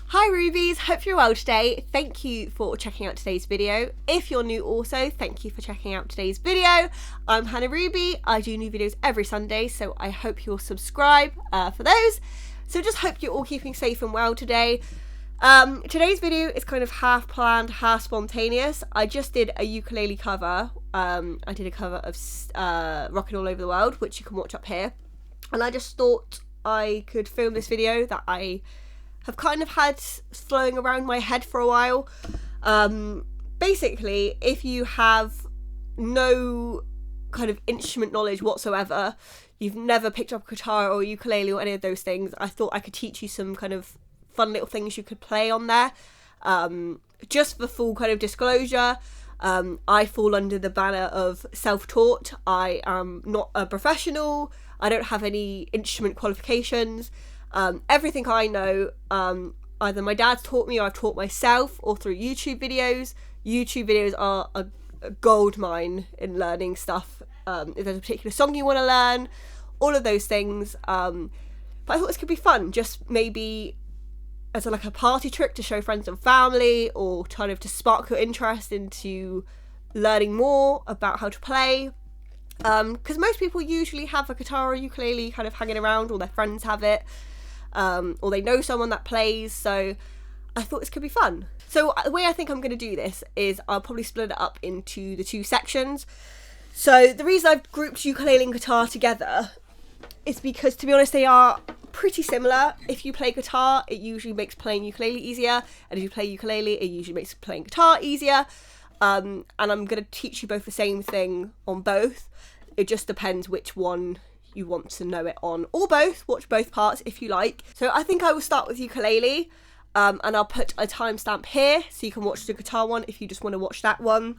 Hi Rubies, hope you're well today. Thank you for checking out today's video. If you're new also, thank you for checking out today's video. I'm Hannah Ruby. I do new videos every Sunday, so I hope you'll subscribe for those. So just hope you're all keeping safe and well today. Today's video is kind of half planned, half spontaneous. I just did a ukulele cover. I did a cover of Rockin' All Over the World, which you can watch up here. And I just thought I could film this video that I have kind of had flowing around my head for a while. Basically, if you have no kind of instrument knowledge whatsoever, you've never picked up a guitar or ukulele or any of those things, I thought I could teach you some kind of fun little things you could play on there. Just for full kind of disclosure, I fall under the banner of self-taught. I am not a professional. I don't have any instrument qualifications. Everything I know, either my dad's taught me or I've taught myself, or through YouTube videos. YouTube videos are a gold mine in learning stuff. If there's a particular song you want to learn, all of those things. But I thought this could be fun, just maybe as like a party trick to show friends and family, or kind of to spark your interest into learning more about how to play. Because most people usually have a guitar or ukulele kind of hanging around, or their friends have it. Or they know someone that plays, so I thought this could be fun. So the way I think I'm going to do this is I'll probably split it up into the two sections. So the reason I've grouped ukulele and guitar together is because, to be honest, they are pretty similar. If you play guitar, it usually makes playing ukulele easier, and if you play ukulele, it usually makes playing guitar easier. And I'm going to teach you both the same thing on both. It just depends which one you want to know it on, or both. Watch both parts if you like. So I think I will start with ukulele, and I'll put a timestamp here so you can watch the guitar one if you just want to watch that one.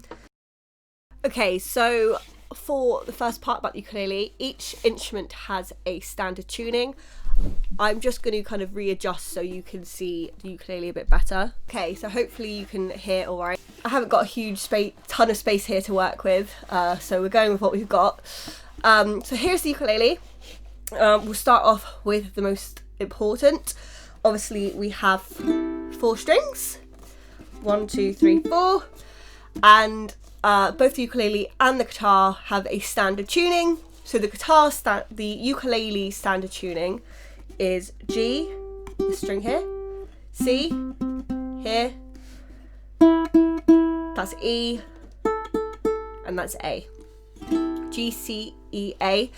Okay, so for the first part about ukulele, each instrument has a standard tuning. I'm just going to kind of readjust so you can see the ukulele a bit better. Okay, so hopefully you can hear all right. I haven't got a huge ton of space here to work with, so we're going with what we've got. So here's the ukulele. We'll start off with the most important. Obviously, we have 4 strings. 1, 2, 3, 4. And both the ukulele and the guitar have a standard tuning. So the ukulele standard tuning is G, the string here, C, here, that's E, and that's A. G, C, E, A.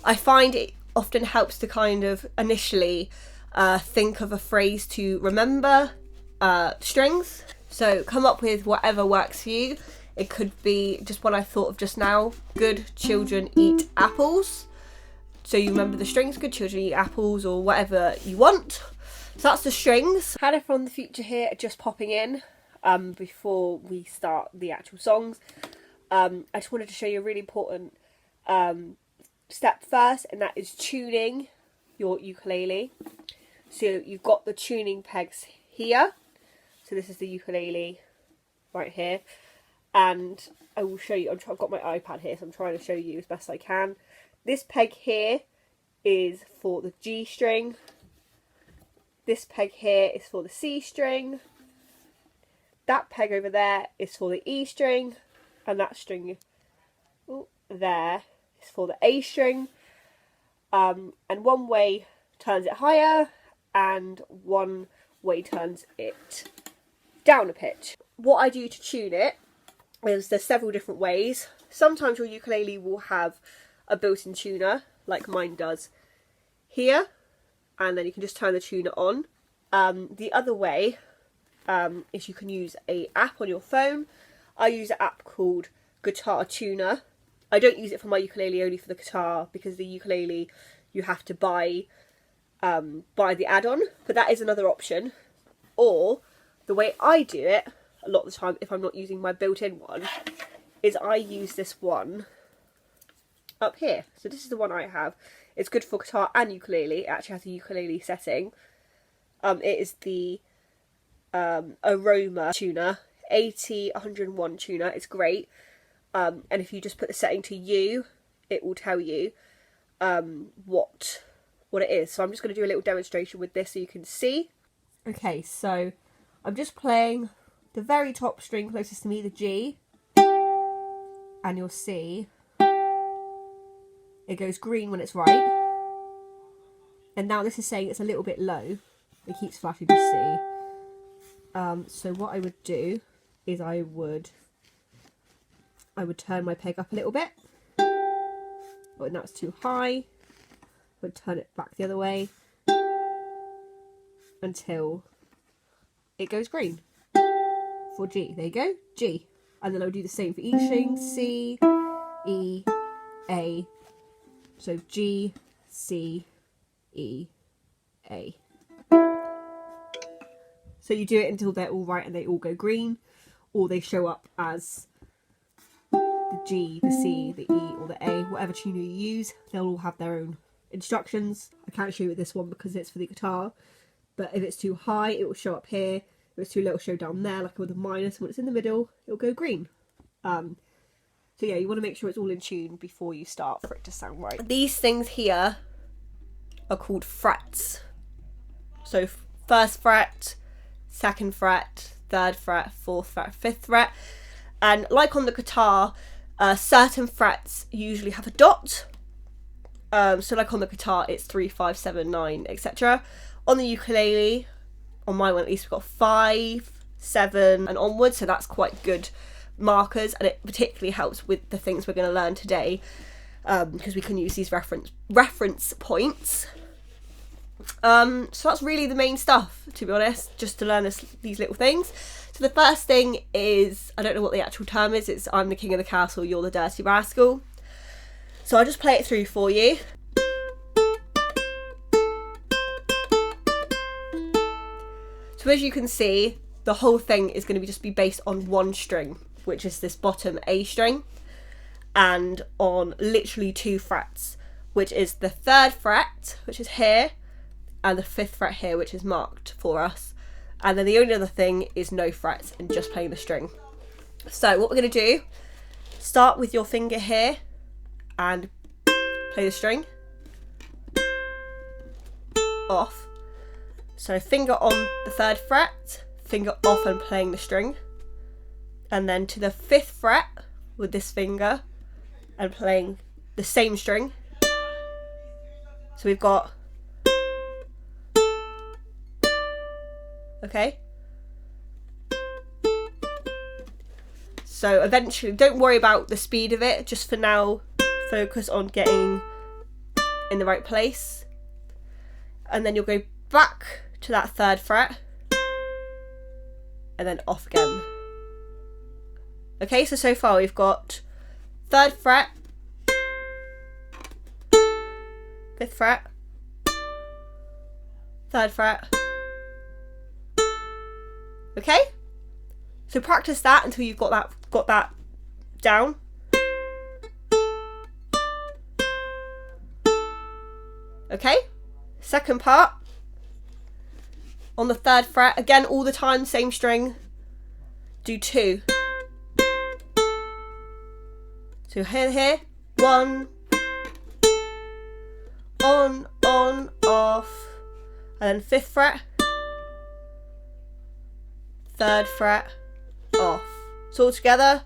I find it often helps to kind of initially think of a phrase to remember strings. So come up with whatever works for you. It could be just what I thought of just now. Good children eat apples. So you remember the strings, good children eat apples, or whatever you want. So that's the strings. Hannah from the future here, just popping in before we start the actual songs. I just wanted to show you a really important step first, and that is tuning your ukulele. So you've got the tuning pegs here. So this is the ukulele right here. And I will show you, I've got my iPad here, so I'm trying to show you as best I can. This peg here is for the G string. This peg here is for the C string. That peg over there is for the E string. And that string there is for the A string. And one way turns it higher, and one way turns it down a pitch. What I do to tune it is there's several different ways. Sometimes your ukulele will have a built-in tuner, like mine does here, and then you can just turn the tuner on. The other way is you can use an app on your phone. I use an app called Guitar Tuner. I don't use it for my ukulele, only for the guitar, because the ukulele you have to buy the add-on, but that is another option. Or the way I do it a lot of the time, if I'm not using my built-in one, is I use this one up here. So this is the one I have. It's good for guitar and ukulele. It actually has a ukulele setting. It is the Aroma tuner, 101 tuner. It's great. And if you just put the setting to U, it will tell you what it is. So I'm just going to do a little demonstration with this so you can see. Okay, so I'm just playing the very top string closest to me, the G, and you'll see it goes green when it's right. And now this is saying it's a little bit low. It keeps flashing to C. So what I would do is I would turn my peg up a little bit. Oh, now it's too high. I would turn it back the other way until it goes green for G. There you go, G. And then I would do the same for each string, C, E, A. So G, C, E, A. So you do it until they're all right and they all go green, or they show up as the G, the C, the E, or the A, whatever tuner you use. They'll all have their own instructions. I can't show you with this one because it's for the guitar, but if it's too high, it will show up here. If it's too low, it'll show down there, like with a minus. When it's in the middle, it'll go green. So yeah, you want to make sure it's all in tune before you start for it to sound right. These things here are called frets. So first fret, second fret, third fret, fourth fret, fifth fret. And like on the guitar, certain frets usually have a dot. So like on the guitar, it's 3, 5, 7, 9, etc. On the ukulele, on my one at least, we've got 5, 7 and onwards. So that's quite good markers, and it particularly helps with the things we're going to learn today, because we can use these reference points. So that's really the main stuff, to be honest, just to learn these little things. So the first thing is, I don't know what the actual term is, it's I'm the king of the castle, you're the dirty rascal. So I'll just play it through for you. So as you can see, the whole thing is going to just be based on one string, which is this bottom A string, and on literally 2 frets, which is the 3rd fret, which is here, and the 5th fret here, which is marked for us. And then the only other thing is no frets and just playing the string. So what we're going to do, start with your finger here and play the string off. So finger on the 3rd fret, finger off and playing the string. And then to the 5th fret with this finger and playing the same string. So we've got, okay. So eventually, don't worry about the speed of it, just for now, focus on getting in the right place. And then you'll go back to that 3rd fret and then off again. Okay, so far we've got 3rd fret, 5th fret, 3rd fret. Okay? So practice that until you've got that down. Okay? Second part. On the 3rd fret, again all the time, same string. Do 2. So here, 1, on, off, and then 5th fret, 3rd fret, off. So all together.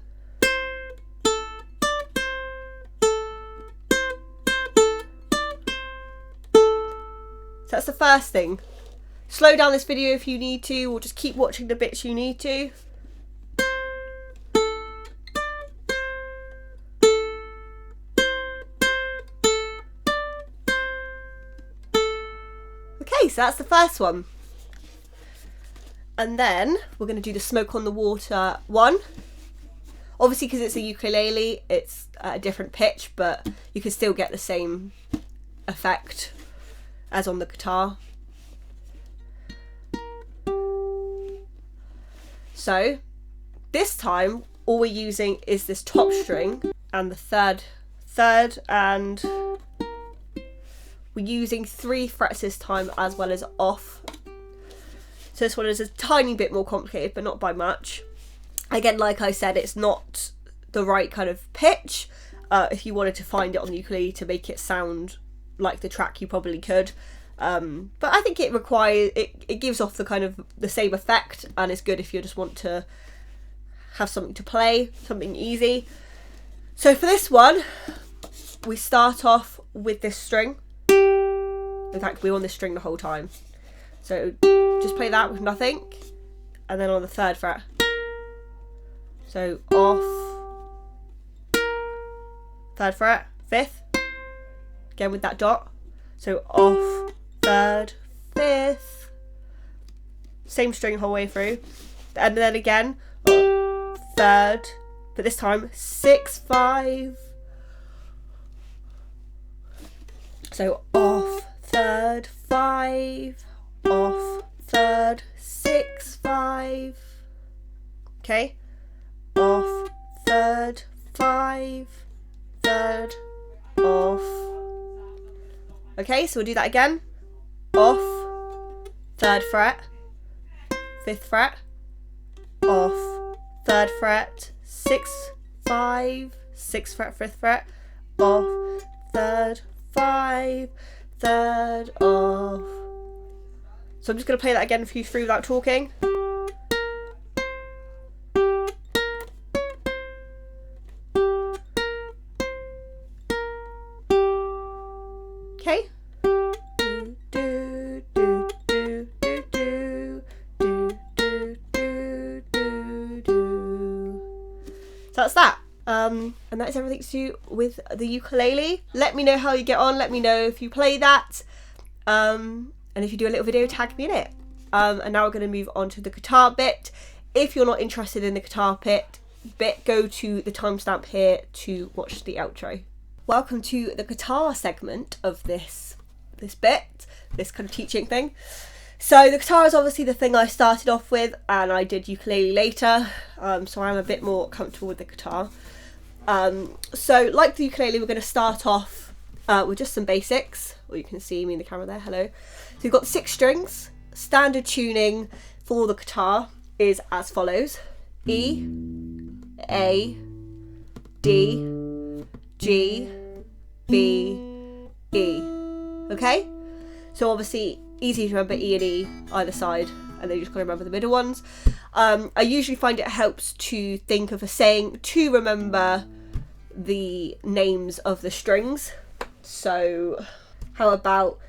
So that's the first thing. Slow down this video if you need to, or just keep watching the bits you need to. So that's the first one. And then we're going to do the Smoke on the Water one. Obviously, because it's a ukulele, it's at a different pitch, but you can still get the same effect as on the guitar. So this time, all we're using is this top string and the third, and we're using 3 frets this time as well as off. So this one is a tiny bit more complicated, but not by much. Again, like I said, it's not the right kind of pitch. If you wanted to find it on the ukulele to make it sound like the track, you probably could. But I think it gives off the kind of the same effect, and it's good if you just want to have something to play, something easy. So for this one, we start off with this string. In fact, we're on this string the whole time. So just play that with nothing, and then on the 3rd fret. So off, 3rd fret, 5th, again with that dot. So off, 3rd, 5th, same string the whole way through, and then again, 3rd, but this time 6, 5. So off, 3rd, 5, off, 3rd, 6, 5. Okay, off, 3rd, 5, 3rd, off. Okay, so we'll do that again. Off, 3rd fret, 5th fret, off, 3rd fret, 6, 5, 6th fret, 5th fret, off, 3rd, 5, 3rd, off. So I'm just going to play that again for you through without talking. Okay. So that's that. And that is everything to do with the ukulele. Let me know how you get on. Let me know if you play that. And if you do a little video, tag me in it. And now we're going to move on to the guitar bit. If you're not interested in the guitar bit, go to the timestamp here to watch the outro. Welcome to the guitar segment of this bit, this kind of teaching thing. So the guitar is obviously the thing I started off with, and I did ukulele later, so I'm a bit more comfortable with the guitar. So like the ukulele, we're going to start off with just some basics. Or you can see me in the camera there, hello. So you've got 6 strings. Standard tuning for the guitar is as follows: E, A, D, G, B, E. Okay? So obviously easy to remember E and E either side, and then you just gotta remember the middle ones. I usually find it helps to think of a saying to remember the names of the strings. So how about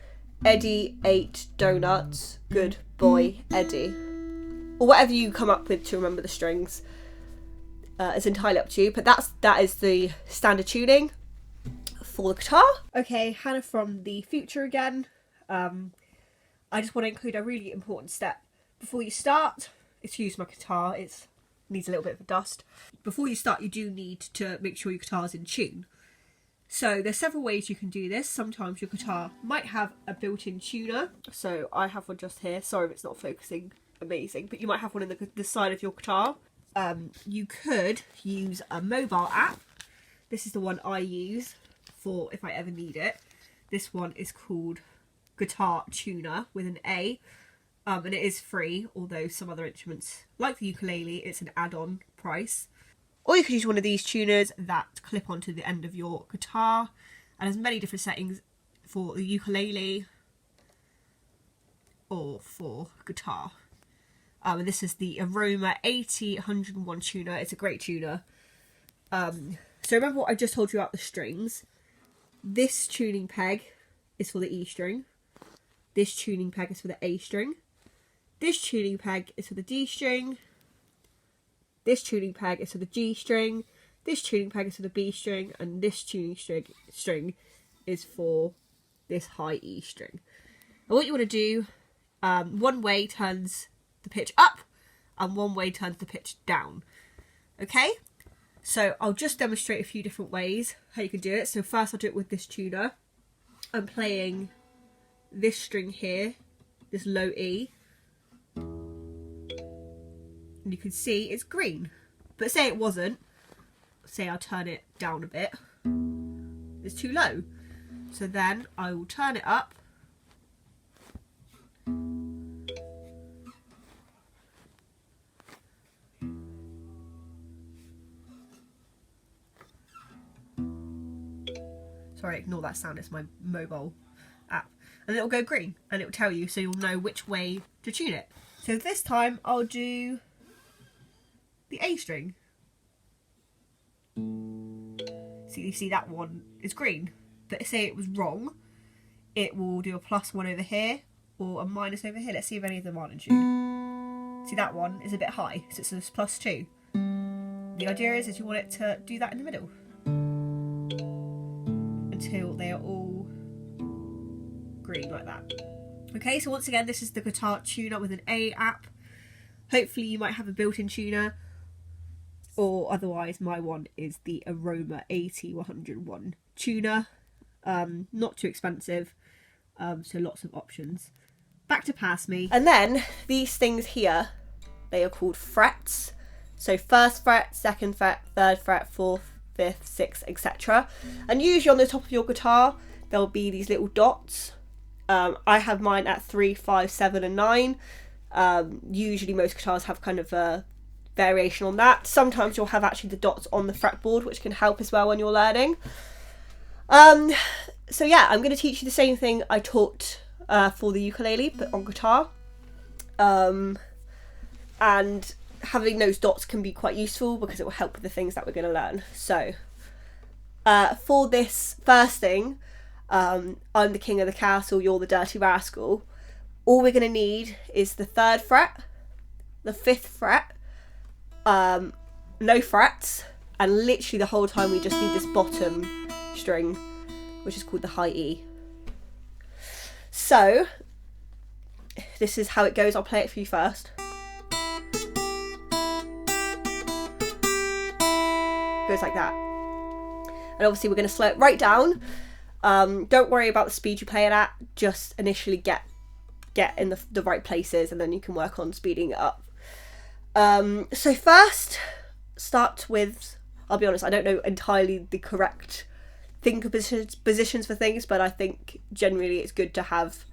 Eddie ate donuts, good boy Eddie, or whatever you come up with to remember the strings. It's entirely up to you, but that is the standard tuning for the guitar. Okay, Hannah from the future again. I just want to include a really important step before you start. Excuse my guitar, it needs a little bit of dust. Before you start, you do need to make sure your guitar's in tune. So there's several ways you can do this. Sometimes your guitar might have a built-in tuner. So I have one just here. Sorry if it's not focusing amazing, but you might have one in the side of your guitar. You could use a mobile app. This is the one I use for if I ever need it. This one is called Guitar Tuner with an A, and it is free, although some other instruments like the ukulele, it's an add-on price. Or you could use one of these tuners that clip onto the end of your guitar, and there's many different settings for the ukulele or for guitar. And this is the Aroma 80-101 tuner. It's a great tuner. So remember what I just told you about the strings. This tuning peg is for the E string. This tuning peg is for the A string. This tuning peg is for the D string. This tuning peg is for the G string. This tuning peg is for the B string. And this tuning string is for this high E string. And what you want to do, one way turns the pitch up and one way turns the pitch down. Okay? So I'll just demonstrate a few different ways how you can do it. So first I'll do it with this tuner. I'm playing this string here, this low E. And you can see it's green. But say it wasn't. Say I'll turn it down a bit. It's too low. So then I will turn it up. Sorry, ignore that sound, it's my mobile app. and it'll go green, and it'll tell you, so you'll know which way to tune it. So this time I'll do the A string. So you see that one is green, but say it was wrong, it will do a +1 over here or a minus over here. Let's see if any of them aren't in tune. See, that one is a bit high, so it's a +2. The idea is you want it to do that in the middle until they are all green like that. Okay, so once again, this is the guitar tuner with an A app. Hopefully you might have a built-in tuner, or otherwise my one is the Aroma AT101 tuner. Not too expensive, so lots of options. Back to Pass Me. And then these things here, they are called frets. So 1st fret, 2nd fret, 3rd fret, 4th, 5th, 6th, etc. And usually on the top of your guitar, there'll be these little dots. I have mine at 3, 5, 7 and 9. Usually most guitars have kind of a variation on that. Sometimes you'll have actually the dots on the fretboard, which can help as well when you're learning. So yeah, I'm going to teach you the same thing I taught for the ukulele, but on guitar. And having those dots can be quite useful because it will help with the things that we're going to learn. So for this first thing, I'm the king of the castle, you're the dirty rascal. All we're going to need is the 3rd fret, the 5th fret, no frets, and literally the whole time we just need this bottom string, which is called the high E. So this is how it goes. I'll play it for you first. Goes like that. And obviously we're going to slow it right down. Don't worry about the speed you play it at, just initially get in the right places, and then you can work on speeding it up. So first, start with, I'll be honest, I don't know entirely the correct finger positions for things, but I think generally it's good to have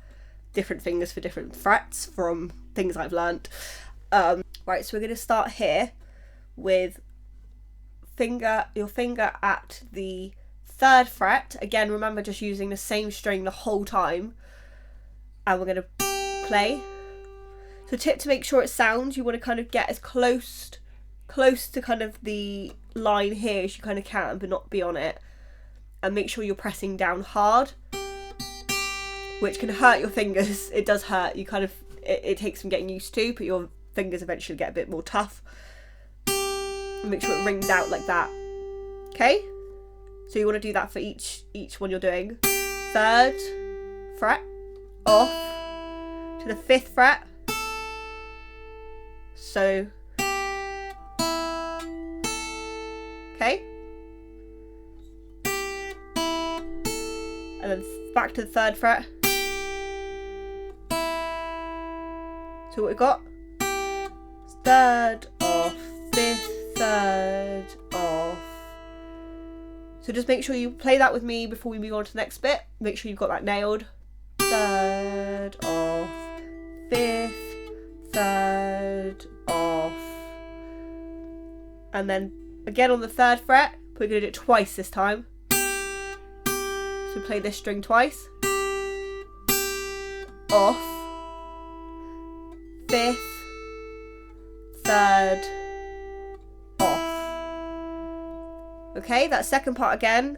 different fingers for different frets from things I've learnt. Right, so we're going to start here with your finger at the 3rd fret. Again, remember, just using the same string the whole time, and we're going to play. So tip to make sure it sounds, you want to kind of get as close to kind of the line here as you kind of can, but not be on it, and make sure you're pressing down hard, which can hurt your fingers. It does hurt. You kind of, it takes some getting used to, but your fingers eventually get a bit more tough. And make sure it rings out like that. Okay, so you want to do that for each one you're doing. 3rd fret off to the 5th fret. So, okay, and then back to the 3rd fret. So what we got? 3rd off, 5th, 3rd off. So just make sure you play that with me before we move on to the next bit. Make sure you've got that nailed. 3rd off, 5th, 3rd off. And then again on the 3rd fret, we're going to do it twice this time. So play this string twice. Off, 5th, 3rd, off. Okay, that second part again.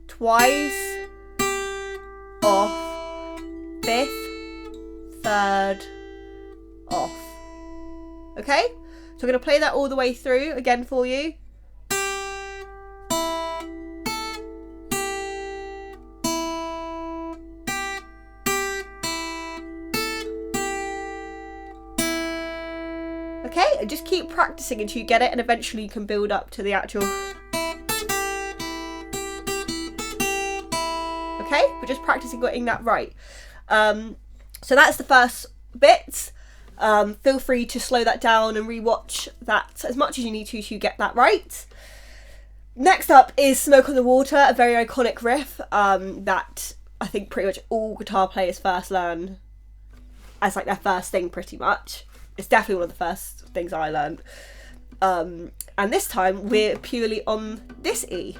Twice, off, 5th, 3rd, off. Okay, so I'm going to play that all the way through again for you. Okay, and just keep practicing until you get it, and eventually you can build up to the actual. Okay, we're just practicing getting that right. So that's the first bit. Feel free to slow that down and rewatch that as much as you need to get that right. Next up is Smoke on the Water, a very iconic riff that I think pretty much all guitar players first learn as like their first thing pretty much. It's definitely one of the first things I learned. And this time we're purely on this E,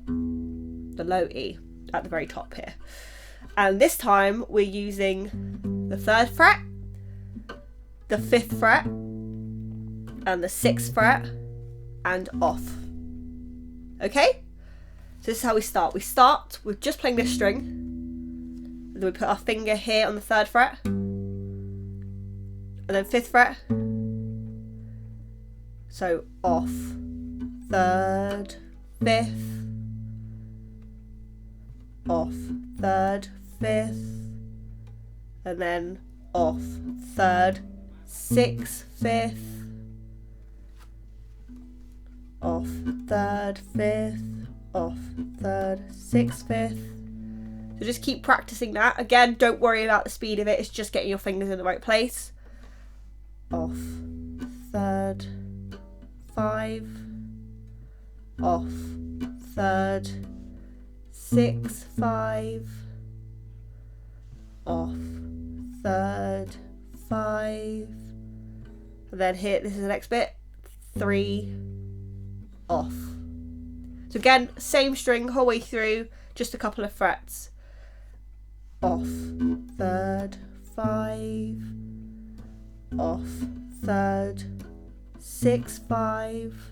the low E at the very top here. And this time we're using the 3rd fret, the 5th fret, and the 6th fret, and off. Okay? So this is how we start. We start with just playing this string, and then we put our finger here on the 3rd fret, and then 5th fret. So off, 3rd, 5th, off, 3rd, 5th, and then off, 3rd, 6th, 5th, off, 3rd, 5th, off, 3rd, 6th, 5th. So just keep practicing that. Again, don't worry about the speed of it, it's just getting your fingers in the right place. Off, 3rd, 5, off, 3rd, 6, 5, off, 3rd, 5, and then here, this is the next bit, 3, off. So again, same string whole way through, just a couple of frets. Off, 3rd, 5, off, 3rd, 6, 5,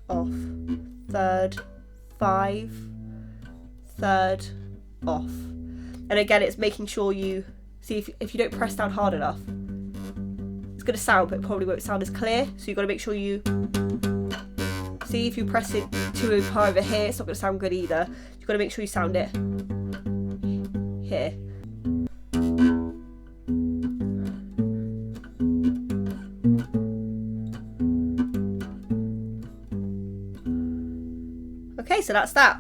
off, 3rd, 5, 3rd, off. And again, it's making sure you see if you don't press down hard enough, it's going to sound, but it probably won't sound as clear. So you've got to make sure you see if you press it too far over here, it's not going to sound good either. You've got to make sure you sound it here. Okay, so that's that.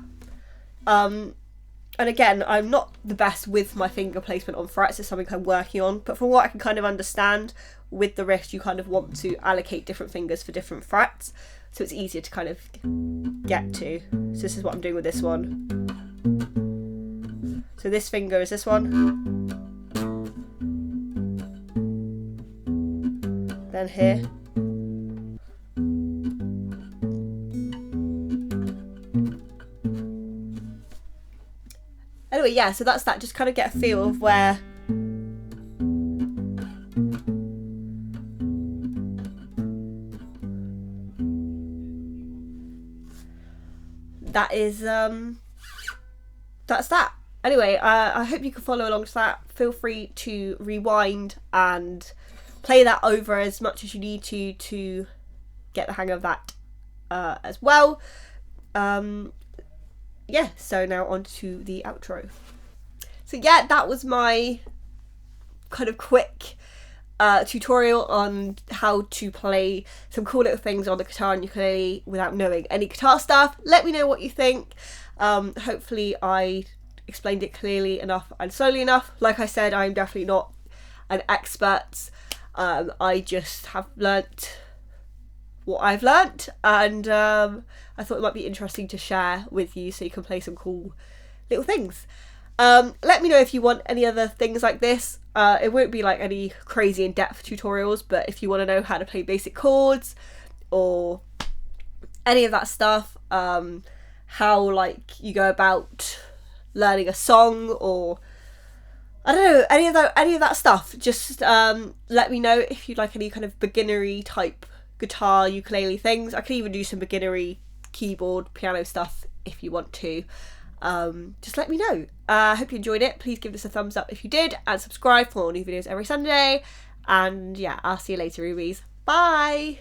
And again, I'm not the best with my finger placement on frets, it's something I'm working on, but from what I can kind of understand, with the Riffs you kind of want to allocate different fingers for different frets, so it's easier to kind of get to. So this is what I'm doing with this one. So this finger is this one. Then here. Anyway, yeah, so that's that. Just kind of get a feel of where that is. That's that. Anyway, I hope you can follow along to that. Feel free to rewind and play that over as much as you need to get the hang of that as well. Yeah, so now on to the outro. So yeah, that was my kind of quick tutorial on how to play some cool little things on the guitar and ukulele without knowing any guitar stuff. Let me know what you think. Hopefully I explained it clearly enough and slowly enough. Like I said, I'm definitely not an expert. I just have learnt what I've learnt, and I thought it might be interesting to share with you so you can play some cool little things. Let me know if you want any other things like this. It won't be like any crazy in-depth tutorials, but if you want to know how to play basic chords or any of that stuff, how like you go about learning a song, or I don't know, any of that stuff, just let me know if you'd like any kind of beginnery type guitar, ukulele things. I can even do some beginnery keyboard, piano stuff if you want to. Just let me know. I hope you enjoyed it. Please give this a thumbs up if you did, and subscribe for more new videos every Sunday. And yeah, I'll see you later, Rubies. Bye!